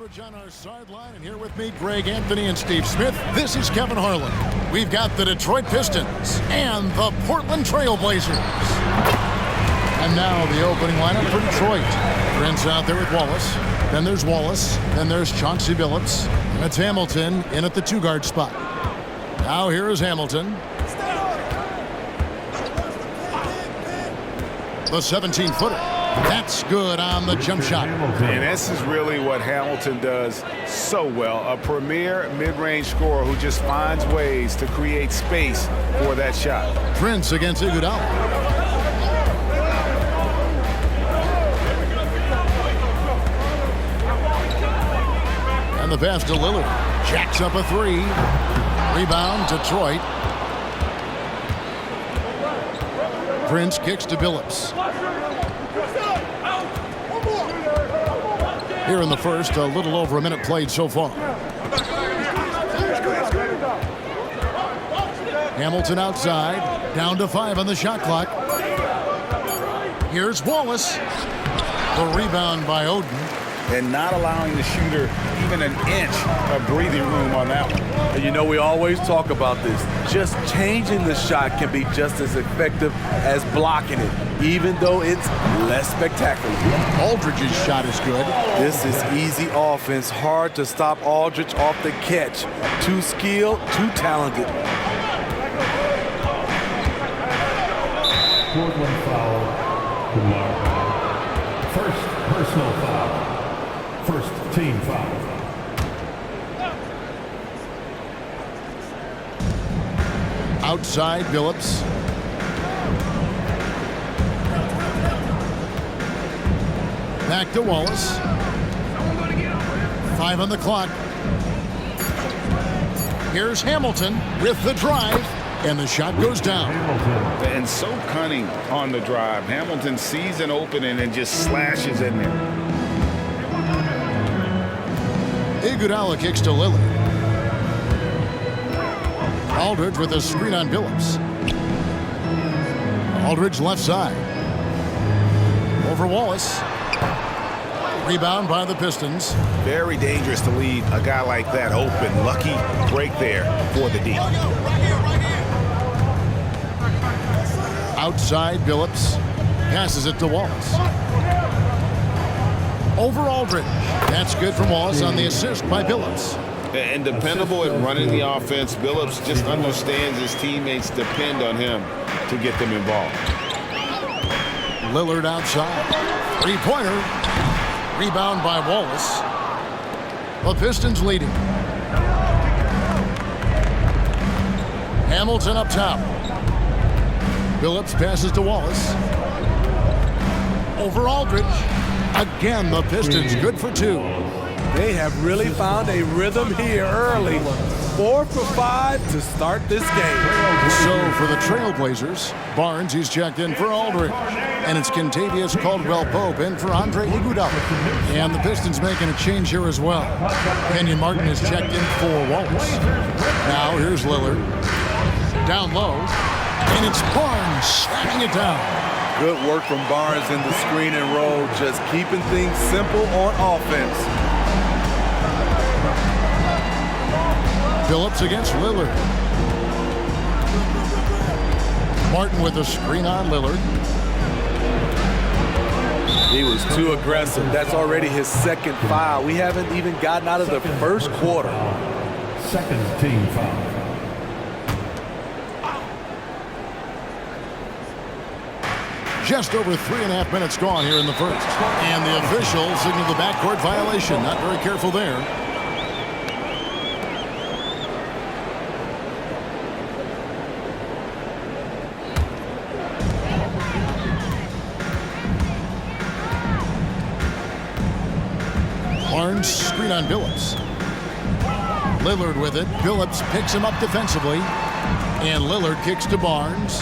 coverage on our sideline, and here with me, Greg Anthony and Steve Smith. This is Kevin Harlan. We've got the Detroit Pistons and the Portland Trailblazers. And now the opening lineup for Detroit. Prince out there with Wallace. Then there's Wallace. Then there's Chauncey Billups. And it's Hamilton in at the two-guard spot. Now here is Hamilton. The 17-footer. That's good on the jump shot. And this is really what Hamilton does so well. A premier mid-range scorer who just finds ways to create space for that shot. Prince against Iguodala. And the pass to Lillard. Jacks up a three. Rebound, Detroit. Prince kicks to Billups. Here in the first, a little over a minute played so far. Hamilton outside, down to 5 on the shot clock. Here's Wallace. The rebound by Oden. And not allowing the shooter even an inch of breathing room on that one. And you know, we always talk about this. Just changing the shot can be just as effective as blocking it, even though it's less spectacular. Aldridge's shot is good. This is easy offense. Hard to stop Aldridge off the catch. Too skilled, too talented. Portland foul. DeMar. First personal foul. First team foul. Outside, Billups. Back to Wallace. 5 on the clock. Here's Hamilton with the drive, and the shot goes down. And so cunning on the drive. Hamilton sees an opening and just slashes in there. Iguodala kicks to Lillard. Aldridge with a screen on Billups. Aldridge left side. Over Wallace. Rebound by the Pistons. Very dangerous to leave a guy like that open. Lucky break there for the D. Outside, Billups passes it to Wallace. Over Aldridge. That's good from Wallace on the assist by Billups. And dependable at running the offense. Billups just understands his teammates depend on him to get them involved. Lillard outside. Three-pointer. Rebound by Wallace. The Pistons leading. Hamilton up top. Billups passes to Wallace. Over Aldridge. Again, the Pistons good for 2. They have really found a rhythm here early. 4 for 5 to start this game. So for the Trailblazers, Barnes, he's checked in for Aldridge. And it's Kentavious Caldwell-Pope in for Andre Iguodala. And the Pistons making a change here as well. Kenyon Martin is checked in for Wallace. Now here's Lillard. Down low. And it's Barnes slamming it down. Good work from Barnes in the screen and roll, just keeping things simple on offense. Billups against Lillard. Martin with a screen on Lillard. He was too aggressive. That's already his second foul. We haven't even gotten out of the first quarter. Second team foul. Just over 3.5 minutes gone here in the first. And the official signaled the backcourt violation. Not very careful there. Barnes screen on Billups. Lillard with it. Billups picks him up defensively. And Lillard kicks to Barnes.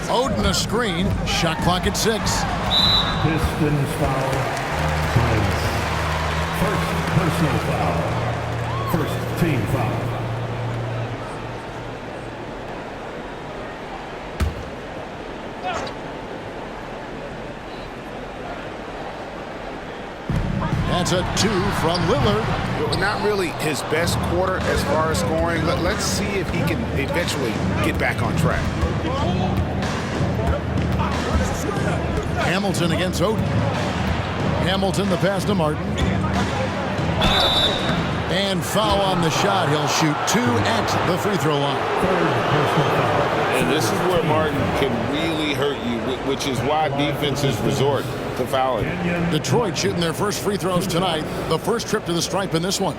Oden a screen. Shot clock at 6. Pistons foul. First personal foul. First team foul. That's a 2 from Lillard. Not really his best quarter as far as scoring. Let's see if he can eventually get back on track. Hamilton against Odom. Hamilton the pass to Martin. And foul on the shot. He'll shoot 2 at the free throw line. And this is where Martin can really hurt you, which is why defenses resort to fouling. Detroit shooting their first free throws tonight. The first trip to the stripe in this one.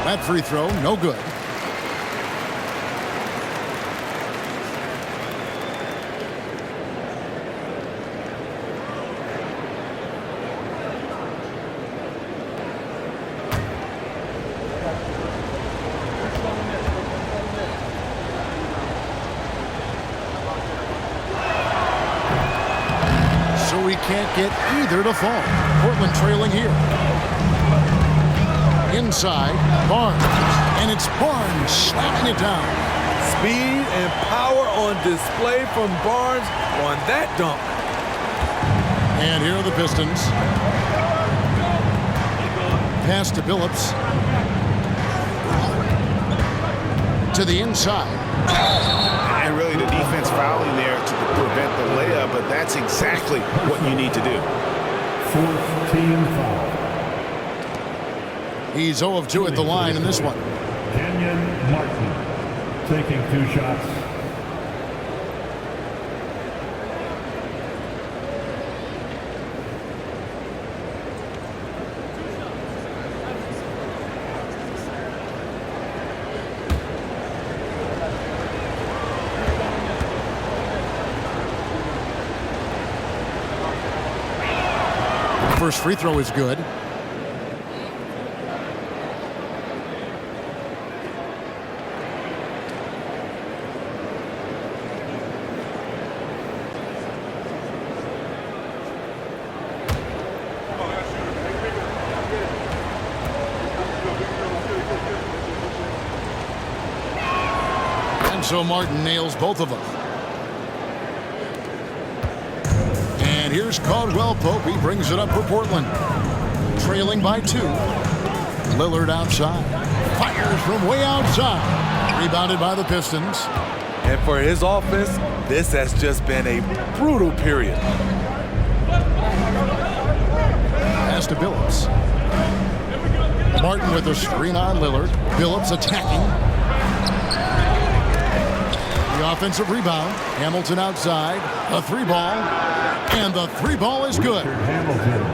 That free throw, no good. So we can't get either to fall. Portland trailing here. Inside, Barnes, and it's Barnes slapping it down. Speed and power on display from Barnes on that dunk. And here are the Pistons. Pass to Billups. To the inside. And really the defense fouling there to prevent the layup, but that's exactly what you need to do. 4th team foul. He's 0 of 2 at the line in this one. Damian Martin taking 2 shots. First free throw is good. So Martin nails both of them. And here's Caldwell Pope. He brings it up for Portland. Trailing by 2. Lillard outside. Fires from way outside. Rebounded by the Pistons. And for his offense, this has just been a brutal period. Pass to Billups. Martin with a screen on Lillard. Billups attacking. The offensive rebound. Hamilton outside. A 3-ball. And the 3-ball is good.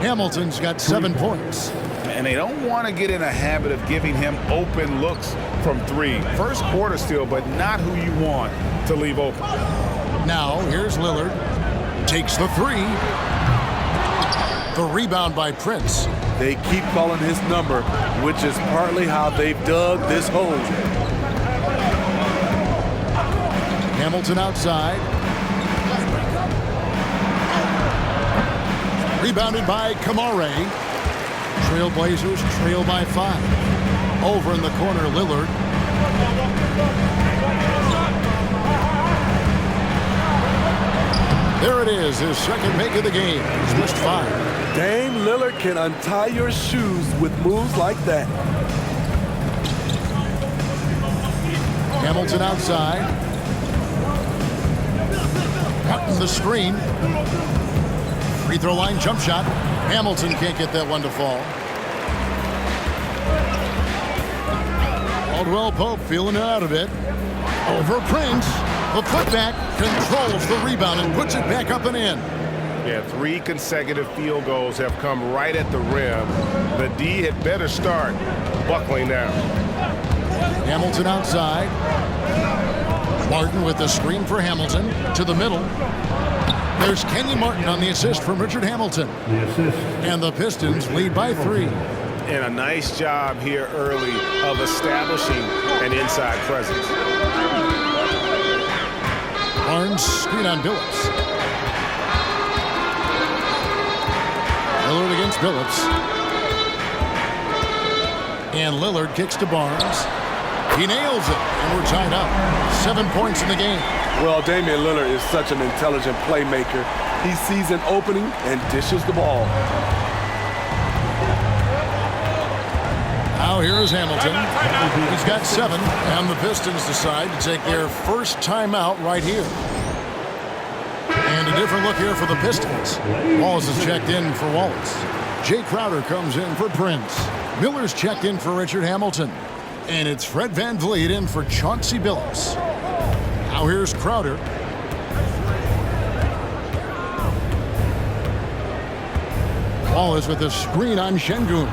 Hamilton's got 7 points. And they don't want to get in a habit of giving him open looks from 3. First quarter still, but not who you want to leave open. Now, here's Lillard. Takes the 3. The rebound by Prince. They keep calling his number, which is partly how they've dug this hole. Hamilton outside. Rebounded by Kamare. Trailblazers trail by 5. Over in the corner, Lillard. There it is, his second make of the game. He's missed 5. Dame Lillard can untie your shoes with moves like that. Hamilton outside. Martin the screen. Free throw line jump shot. Hamilton can't get that one to fall. Caldwell Pope feeling it out a bit. Over Prince. The putback controls the rebound and puts it back up and in. Yeah, 3 consecutive field goals have come right at the rim. The D had better start buckling down. Hamilton outside. Martin with the screen for Hamilton to the middle. There's Kenyon Martin on the assist from Richard Hamilton. The assist. And the Pistons lead by 3. And a nice job here early of establishing an inside presence. Barnes screen on Billups. Lillard against Billups. And Lillard kicks to Barnes. He nails it, and we're tied up. 7 points in the game. Well, Damian Lillard is such an intelligent playmaker. He sees an opening and dishes the ball. Now here is Hamilton. He's got 7, and the Pistons decide to take their first timeout right here. And a different look here for the Pistons. Wallace is checked in for Wallace. Jay Crowder comes in for Prince. Miller's checked in for Richard Hamilton. And it's Fred VanVleet in for Chauncey Billups. Now here's Crowder. Wallace with a screen on Şengün.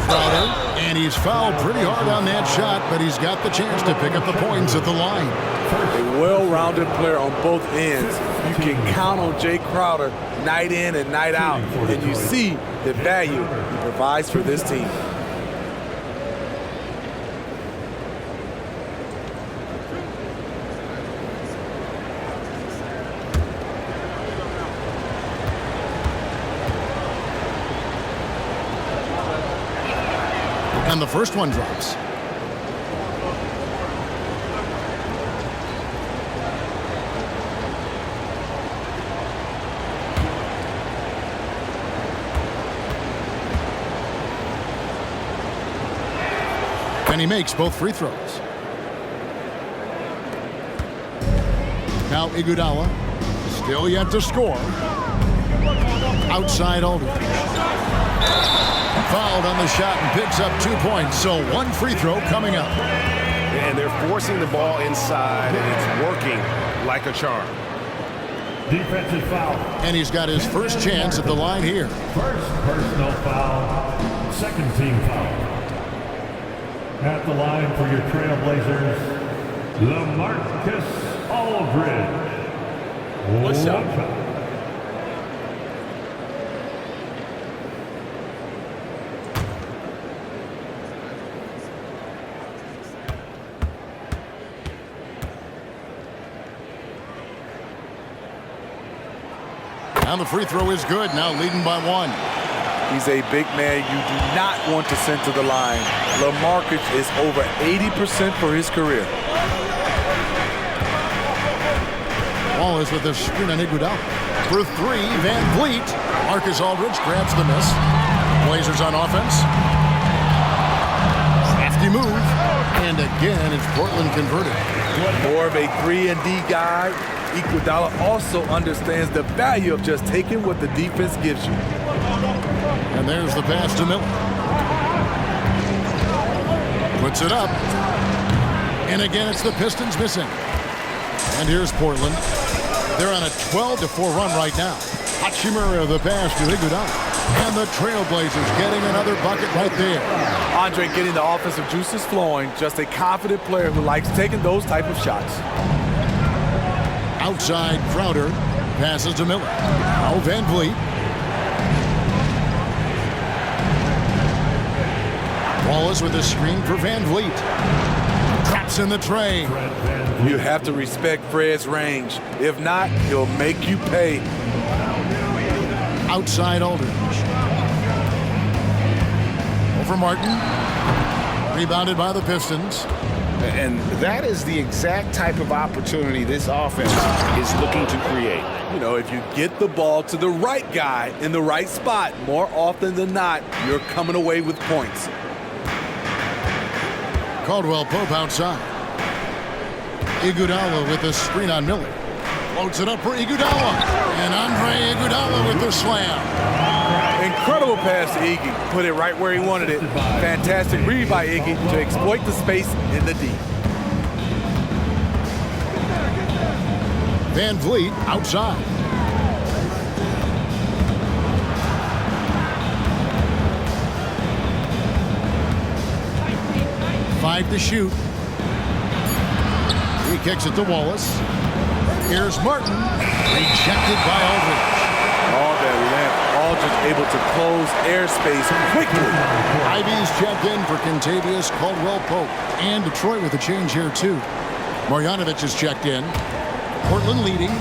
Crowder, and he's fouled pretty hard on that shot, but he's got the chance to pick up the points at the line. A well-rounded player on both ends. You can count on Jay Crowder night in and night out, and you see the value he provides for this team. And the first one drops. And he makes both free throws. Now Iguodala, still yet to score. Outside Aldridge. Fouled on the shot and picks up 2 points, so 1 free throw coming up. And they're forcing the ball inside, and it's working like a charm. Defensive foul. And he's got his first chance at the line here. First personal foul. Second team foul. At the line for your Trailblazers, LaMarcus Aldridge. What's up? And the free throw is good, now leading by 1. He's a big man you do not want to send to the line. LaMarcus is over 80% for his career. Wallace with a screen on Iguodala. For 3, VanVleet. Marcus Aldridge grabs the miss. Blazers on offense. Crafty move. And again, it's Portland converted. More of a 3-and-D guy. Iguodala also understands the value of just taking what the defense gives you. And there's the pass to Miller. Puts it up. And again, it's the Pistons missing. And here's Portland. They're on a 12-4 run right now. Hachimura the pass to Iguodala. And the Trailblazers getting another bucket right there. Andre getting the offensive juices flowing. Just a confident player who likes taking those type of shots. Outside Crowder. Passes to Miller. Now VanVleet. Wallace with a screen for VanVleet. Traps in the tray. You have to respect Fred's range. If not, he'll make you pay. Outside Aldridge. Over Martin. Rebounded by the Pistons. And that is the exact type of opportunity this offense is looking to create. You know, if you get the ball to the right guy in the right spot, more often than not, you're coming away with points. Caldwell Pope outside. Iguodala with the screen on Miller. Floats it up for Iguodala. And Andre Iguodala with the slam. Incredible pass to Iggy. Put it right where he wanted it. Fantastic read by Iggy to exploit the space in the D. VanVleet outside. Five to shoot. He kicks it to Wallace. Here's Martin. Rejected by Aldridge. All that length. Aldridge able to close airspace quickly. Ivy's checked in for Kentavious Caldwell-Pope. And Detroit with a change here, too. Marjanovic is checked in. Portland leading.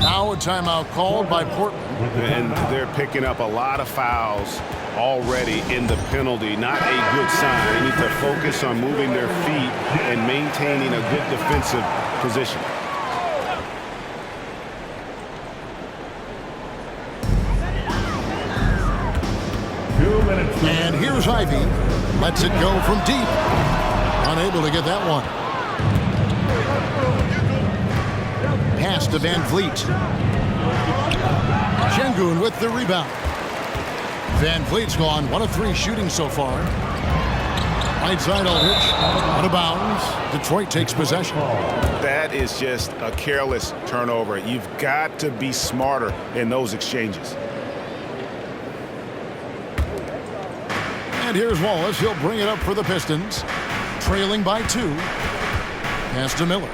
Now a timeout called by Portland. And they're picking up a lot of fouls already in the penalty. Not a good sign. They need to focus on moving their feet and maintaining a good defensive position. And here's Ivy. Lets it go from deep. Unable to get that one. Pass to Van Vliet. Şengün with the rebound. Van Vliet's gone 1 of 3 shooting so far. Right side Aldridge. Out of bounds. Detroit takes possession. That is just a careless turnover. You've got to be smarter in those exchanges. And here's Wallace. He'll bring it up for the Pistons. Trailing by 2. Pass to Miller.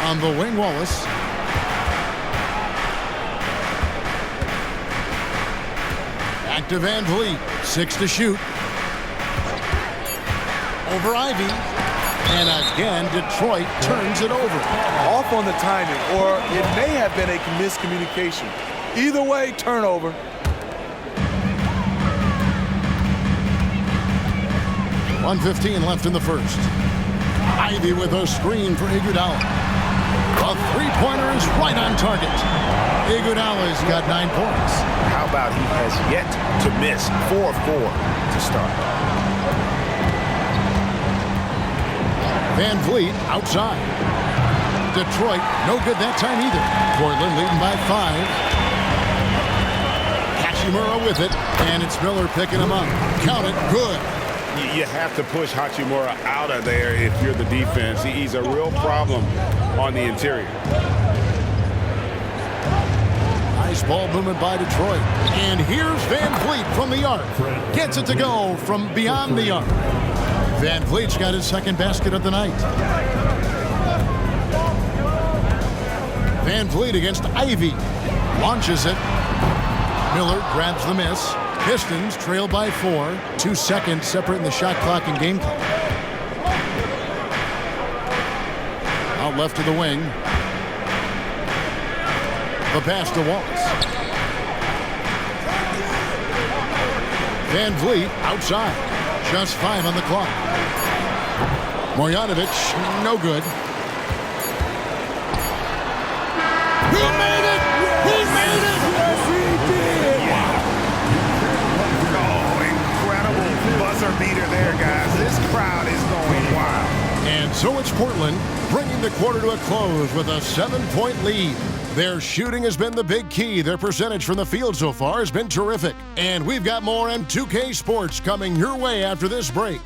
On the wing, Wallace. Back to Van Vliet. 6 to shoot. Over Ivy. And again, Detroit turns it over. Off on the timing, or it may have been a miscommunication. Either way, turnover. .115 left in the first. Ivy with a screen for Iguodala. A three-pointer is right on target. Iguodala's got 9 points. How about he has yet to miss 4 of 4 to start. Van Vliet outside. Detroit, no good that time either. Portland leading by 5. Hachimura with it, and it's Miller picking him up. Count it, good. You have to push Hachimura out of there if you're the defense. He's a real problem on the interior. Nice ball movement by Detroit. And here's Van Vliet from the arc. Gets it to go from beyond the arc. Van Vliet's got his second basket of the night. Van Vliet against Ivy. Launches it. Miller grabs the miss. Pistons trail by 4. 2 seconds separating the shot clock and game clock. Out left to the wing. The pass to Wallace. Van Vliet outside. Just 5 on the clock. Marjanovic, no good. He made it! He made it! Yes, he did! Oh, incredible buzzer beater there, guys. This crowd is going wild. And so it's Portland bringing the quarter to a close with a 7-point lead. Their shooting has been the big key. Their percentage from the field so far has been terrific. And we've got more M2K Sports coming your way after this break.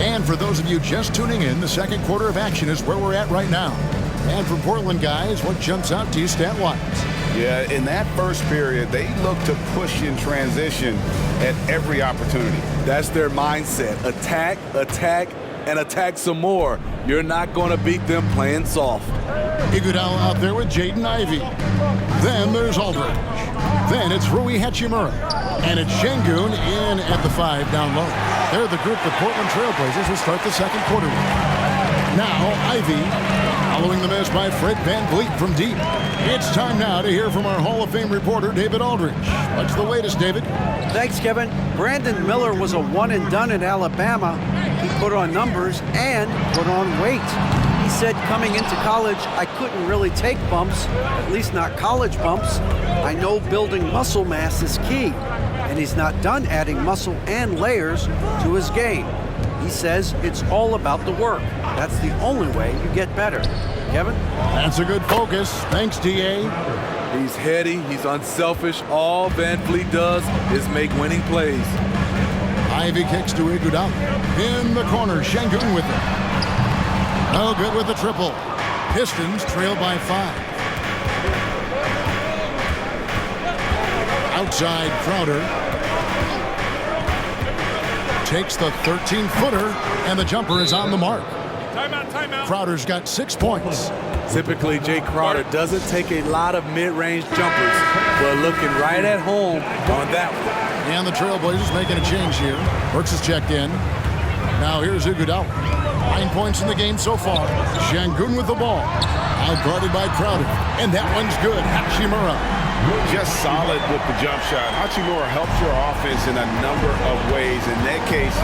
And for those of you just tuning in, the second quarter of action is where we're at right now. And for Portland guys, what jumps out to you stat-wise? Yeah, in that first period, they look to push in transition at every opportunity. That's their mindset. Attack, attack, and attack some more. You're not going to beat them playing soft. Iguodala out there with Jaden Ivey. Then there's Aldridge. Then it's Rui Hachimura. And it's Şengün in at the 5 down low. They're the group the Portland Trailblazers will start the second quarter with. Now Ivey, following the miss by Fred Van Vliet from deep. It's time now to hear from our Hall of Fame reporter, David Aldridge. What's the latest, David? Thanks, Kevin. Brandon Miller was a one-and-done at Alabama. He put on numbers and put on weight. He said coming into college, I couldn't really take bumps, at least not college bumps. I know building muscle mass is key, and he's not done adding muscle and layers to his game. He says it's all about the work. That's the only way you get better. Kevin? That's a good focus. Thanks, DA. He's heady, he's unselfish. All Van Vliet does is make winning plays. Ivey kicks to Iguodala. In the corner, Şengün with it. No good with the triple. Pistons trail by 5. Outside Crowder. Takes the 13-footer, and the jumper is on the mark. Timeout, timeout. Crowder's got 6 points. Typically, Jay Crowder doesn't take a lot of mid-range jumpers, but looking right at home on that one. And the Trailblazers making a change here. Burks is checked in. Now here's Iguodala. 9 points in the game so far. Şengün with the ball. Out guarded by Crowder. And that one's good. Hachimura. Just solid with the jump shot. Hachimura helps your offense in a number of ways. In that case,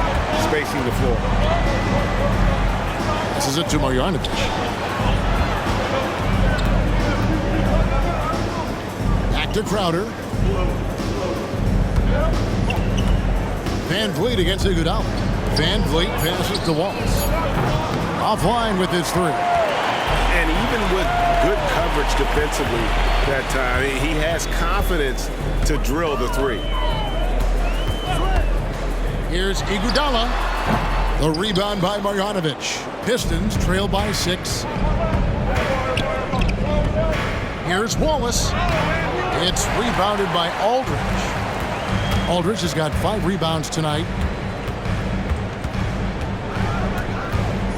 spacing the floor. This is it to Marjanovic. Back to Crowder. Van Vliet against Iguodala. Van Vliet passes to Wallace. Offline with his three. And even with good coverage defensively that time, he has confidence to drill the three. Here's Iguodala. The rebound by Marjanovic. Pistons trail by 6. Here's Wallace. It's rebounded by Aldridge. Aldridge has got 5 rebounds tonight.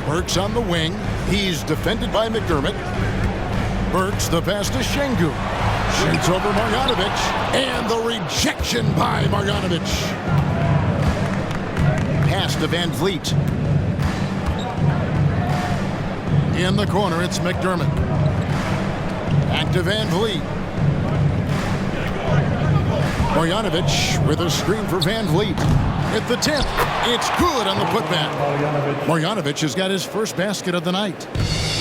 Burks on the wing. He's defended by McDermott. Burks the pass to Şengün. Shoots over Marjanovic. And the rejection by Marjanovic. Pass to Van Vliet. In the corner, it's McDermott. Back to Van Vliet. Marjanovic with a screen for Van Vliet. At the tip, it's good on the putback. Marjanovic has got his first basket of the night.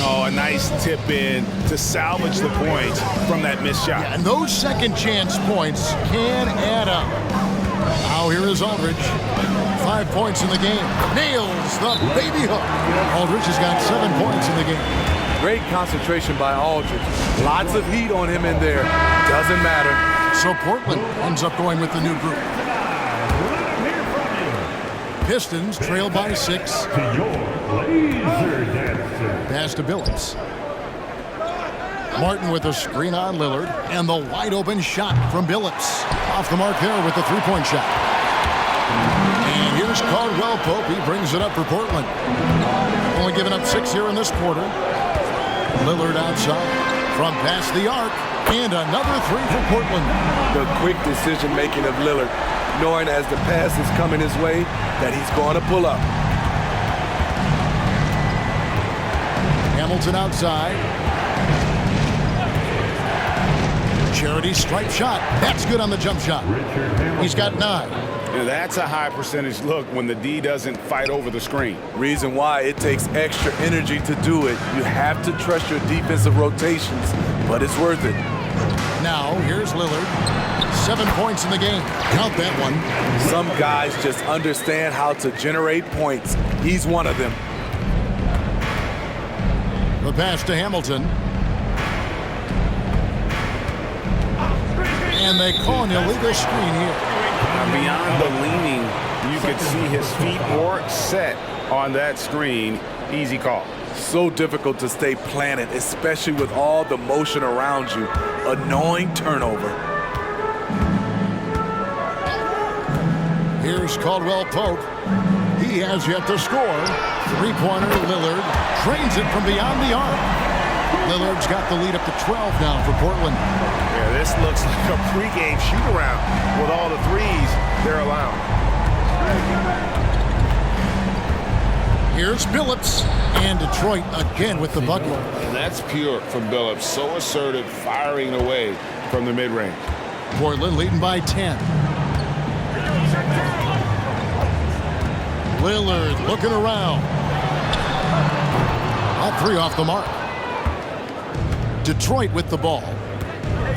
Oh, a nice tip in to salvage the points from that missed shot. Yeah, and those second chance points can add up. Now here is Aldridge. 5 points in the game. Nails the baby hook. Aldridge has got 7 points in the game. Great concentration by Aldridge. Lots of heat on him in there. Doesn't matter. So Portland ends up going with the new group. Pistons trail by 6. Pass to Billups. Martin with a screen on Lillard. And the wide open shot from Billups. Off the mark there with the three-point shot. And here's Caldwell Pope. He brings it up for Portland. Only giving up 6 here in this quarter. Lillard outside from past the arc. And another 3 for Portland. The quick decision-making of Lillard, knowing as the pass is coming his way that he's going to pull up. Hamilton outside. Charity stripe shot. That's good on the jump shot. He's got 9. And that's a high percentage look when the D doesn't fight over the screen. Reason why it takes extra energy to do it. You have to trust your defensive rotations, but it's worth it. Now, here's Lillard. 7 points in the game. Count that one. Some guys just understand how to generate points. He's one of them. The pass to Hamilton. And they call an illegal screen here. Beyond the leaning, you could see his feet were set on that screen. Easy call. So difficult to stay planted, especially with all the motion around you. Annoying turnover. Here's Caldwell Pope. He has yet to score. Three-pointer Lillard trains it from beyond the arc. Lillard's got the lead up to 12 now for Portland. Yeah, this looks like a pregame shoot-around with all the threes they're allowing. Here's Billups, and Detroit again with the bucket. And that's pure from Billups. So assertive, firing away from the mid-range. Portland leading by 10. Lillard looking around. All 3 off the mark. Detroit with the ball.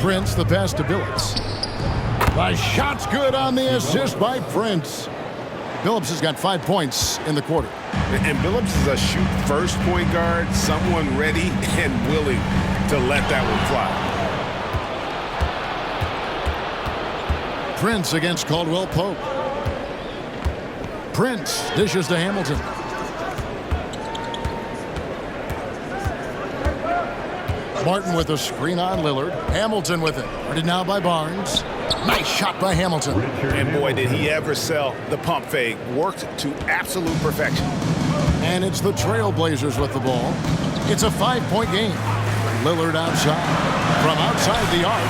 Prince the pass to Billups. The shot's good on the assist by Prince. Billups has got 5 points in the quarter. And Billups is a shoot-first point guard, someone ready and willing to let that one fly. Prince against Caldwell Pope. Prince dishes to Hamilton. Martin with a screen on Lillard. Hamilton with it. Guarded now by Barnes. Nice shot by Hamilton. And boy, did he ever sell the pump fake. Worked to absolute perfection. And it's the Trailblazers with the ball. It's a 5-point game. Lillard outside. From outside the arc.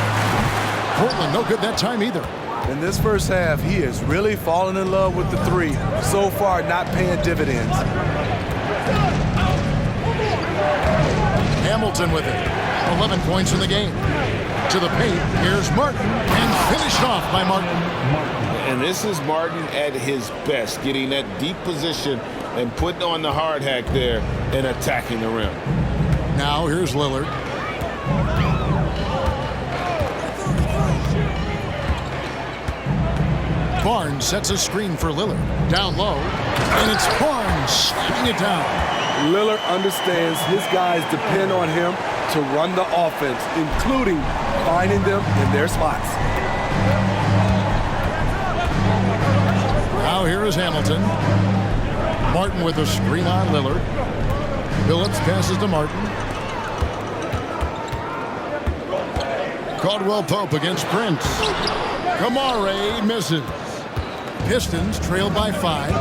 Portland no good that time either. In this first half, he has really fallen in love with the three. So far, not paying dividends. Hamilton with it. 11 points in the game. To the paint, here's Martin, and finished off by Martin. And this is Martin at his best, getting that deep position and putting on the hard hack there and attacking the rim. Now here's Lillard. Barnes sets a screen for Lillard. Down low, and it's Barnes slamming it down. Lillard understands his guys depend on him to run the offense, including finding them in their spots. Now here is Hamilton. Martin with a screen on Lillard. Phillips passes to Martin. Caldwell Pope against Prince. Kamare misses. Pistons trail by 5.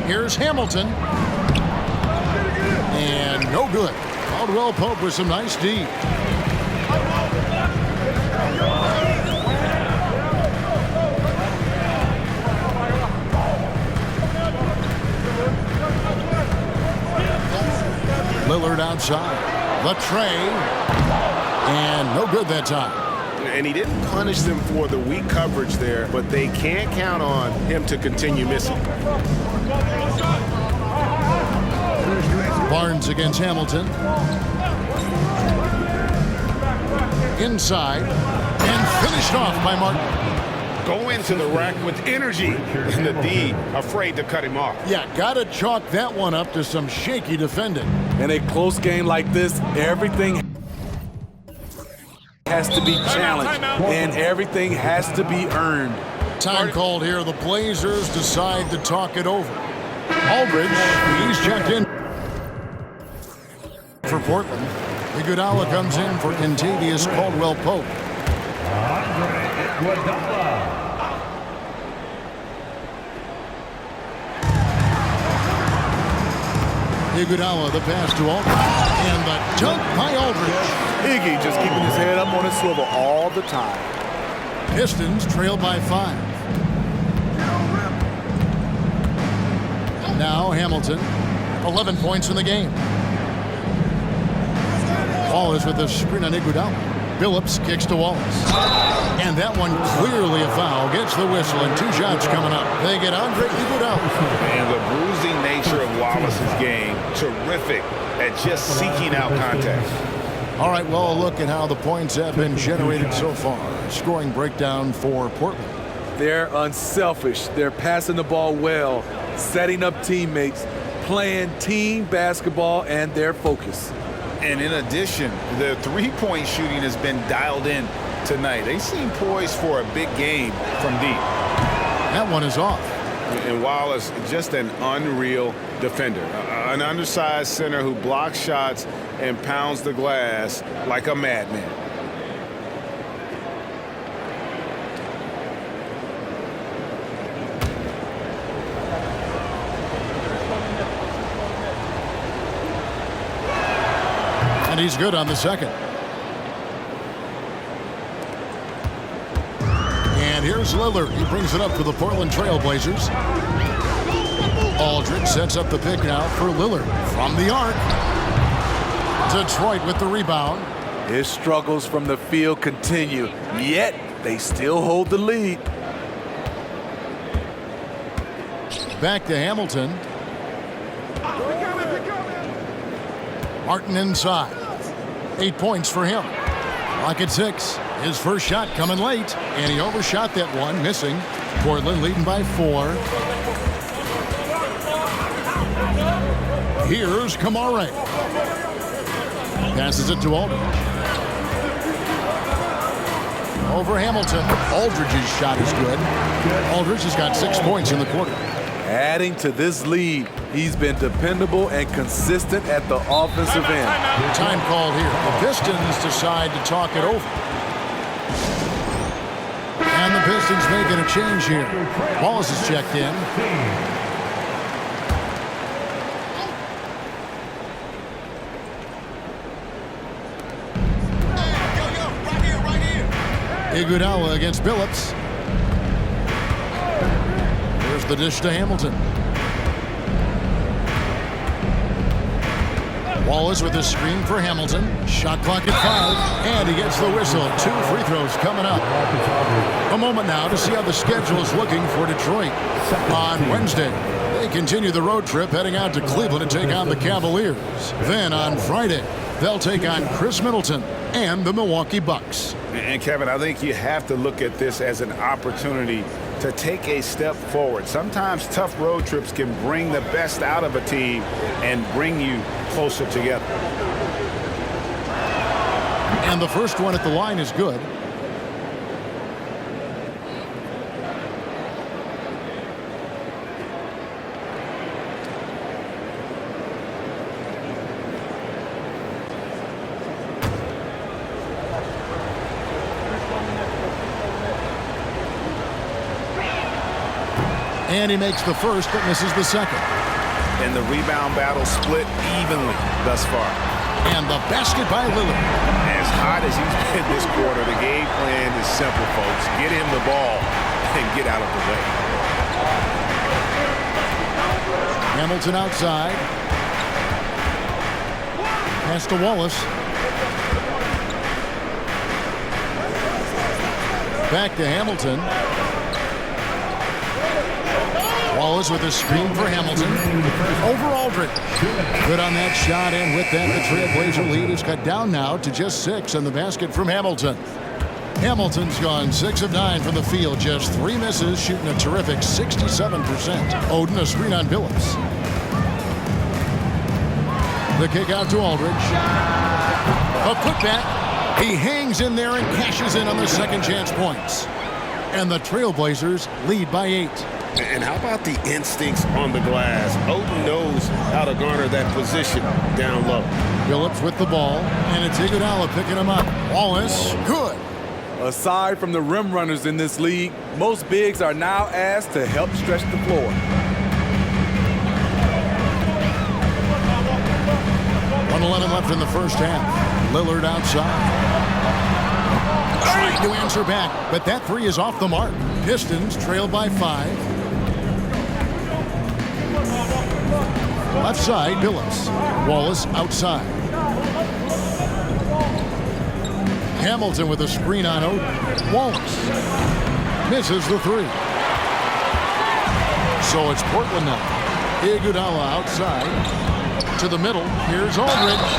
Here's Hamilton. And no good. Caldwell Pope with some nice D. Lillard outside. The tray. And no good that time. And he didn't punish them for the weak coverage there, but they can't count on him to continue missing. Barnes against Hamilton. Inside. And finished off by Martin. Go into the rack with energy. And the D afraid to cut him off. Yeah, gotta chalk that one up to some shaky defending. In a close game like this, everything has to be challenged, and everything has to be earned. Time called here. The Blazers decide to talk it over. Aldridge, he's checked in for Portland. Iguodala comes in for Kentavious Caldwell-Pope. Iguodala, the pass to Aldridge. And the dunk by Aldridge. Iggy just keeping his head up on his swivel all the time. Pistons trail by 5. Now Hamilton, 11 points in the game. Wallace with the screen on Iguodala. Phillips kicks to Wallace. And that one clearly a foul. Gets the whistle and 2 shots coming up. They get Andre Iguodala. And the bruising nature of Wallace's game, terrific at just seeking out contact. All right, well, a look at how the points have been generated so far. Scoring breakdown for Portland. They're unselfish. They're passing the ball well, setting up teammates, playing team basketball, and their focus. And in addition, the three-point shooting has been dialed in tonight. They seem poised for a big game from deep. That one is off. And Wallace, just an unreal defender. An undersized center who blocks shots and pounds the glass like a madman. And he's good on the second. And here's Lillard. He brings it up for the Portland Trailblazers. Aldridge sets up the pick now for Lillard from the arc. Detroit with the rebound. His struggles from the field continue, yet they still hold the lead. Back to Hamilton. Martin inside. 8 points for him. Clock at 6. His first shot coming late, and he overshot that one, missing. Portland leading by 4. Here's Kamare. Passes it to Aldridge. Over Hamilton. Aldridge's shot is good. Aldridge has got 6 points in the quarter. Adding to this lead, he's been dependable and consistent at the offensive end. Time called here. The Pistons decide to talk it over. And the Pistons making a change here. Wallace is checked in. Iguodala against Billups. Here's the dish to Hamilton. Wallace with a screen for Hamilton. Shot clock at 5, and he gets the whistle. 2 free throws coming up. A moment now to see how the schedule is looking for Detroit. On Wednesday, they continue the road trip heading out to Cleveland to take on the Cavaliers. Then on Friday, they'll take on Chris Middleton and the Milwaukee Bucks. And Kevin, I think you have to look at this as an opportunity to take a step forward. Sometimes tough road trips can bring the best out of a team and bring you closer together. And the first one at the line is good. And he makes the first, but misses the second. And the rebound battle split evenly thus far. And the basket by Lillard. As hot as he's been this quarter, the game plan is simple, folks. Get him the ball and get out of the way. Hamilton outside. Pass to Wallace. Back to Hamilton. Wallace with a screen for Hamilton. Over Aldridge. Good on that shot, and with that, the Trailblazer lead is cut down now to just 6 on the basket from Hamilton. Hamilton's gone 6 of 9 from the field, just 3 misses, shooting a terrific 67%. Oden a screen on Billups. The kick out to Aldridge. A putback. He hangs in there and cashes in on the second chance points. And the Trailblazers lead by 8. And how about the instincts on the glass? Oden knows how to garner that position down low. Billups with the ball, and it's Iguodala picking him up. Wallace, good. Aside from the rim runners in this league, most bigs are now asked to help stretch the floor. .11 left in the first half. Lillard outside. Trying to answer back, but that 3 is off the mark. Pistons trail by 5. Left side, Billups. Wallace outside. Hamilton with a screen on Oden. Wallace misses the 3. So it's Portland now. Iguodala outside. To the middle. Here's Aldridge.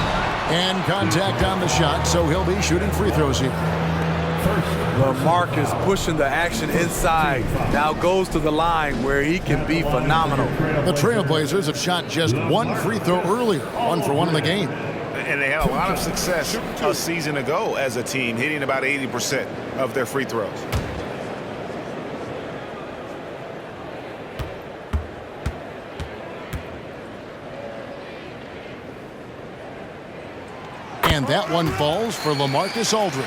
And contact on the shot, so he'll be shooting free throws here. LaMarcus pushing the action inside. Now goes to the line where he can be phenomenal. The Trailblazers have shot just 1 free throw earlier. 1 for 1 in the game. And they had a lot of success a season ago as a team, hitting about 80% of their free throws. And that one falls for LaMarcus Aldridge.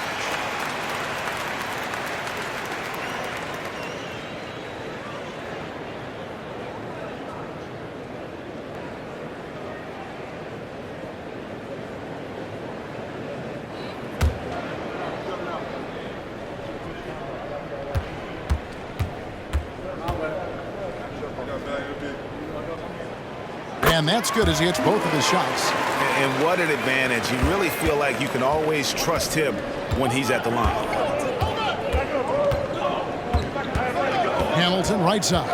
And that's good as he hits both of his shots. And what an advantage. You really feel like you can always trust him when he's at the line. Hamilton right side.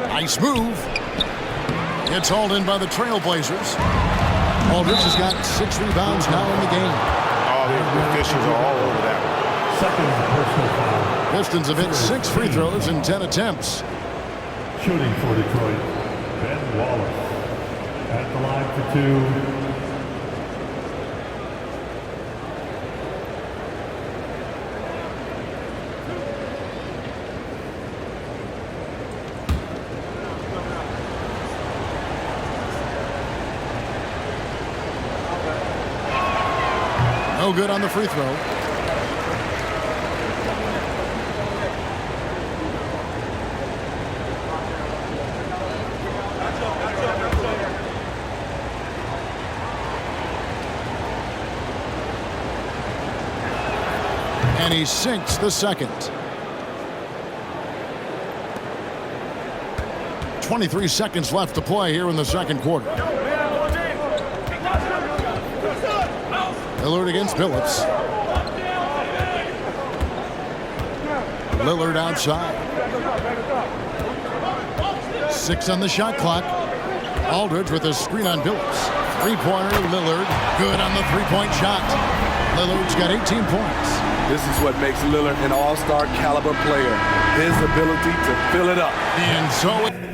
Nice move. It's hauled in by the Trailblazers. Aldridge has got 6 rebounds now in the game. Oh, the officials are all over that one. Second personal foul. Pistons have hit 6 free throws in 10 attempts. Shooting for Detroit, Ben Wallace. At the line for 2. No good on the free throw. And he sinks the second. 23 seconds left to play here in the second quarter. Lillard against Phillips. Lillard outside. 6 on the shot clock. Aldridge with a screen on Phillips. Three-pointer, Lillard. Good on the three-point shot. Lillard's got 18 points. This is what makes Lillard an all-star caliber player. His ability to fill it up. And so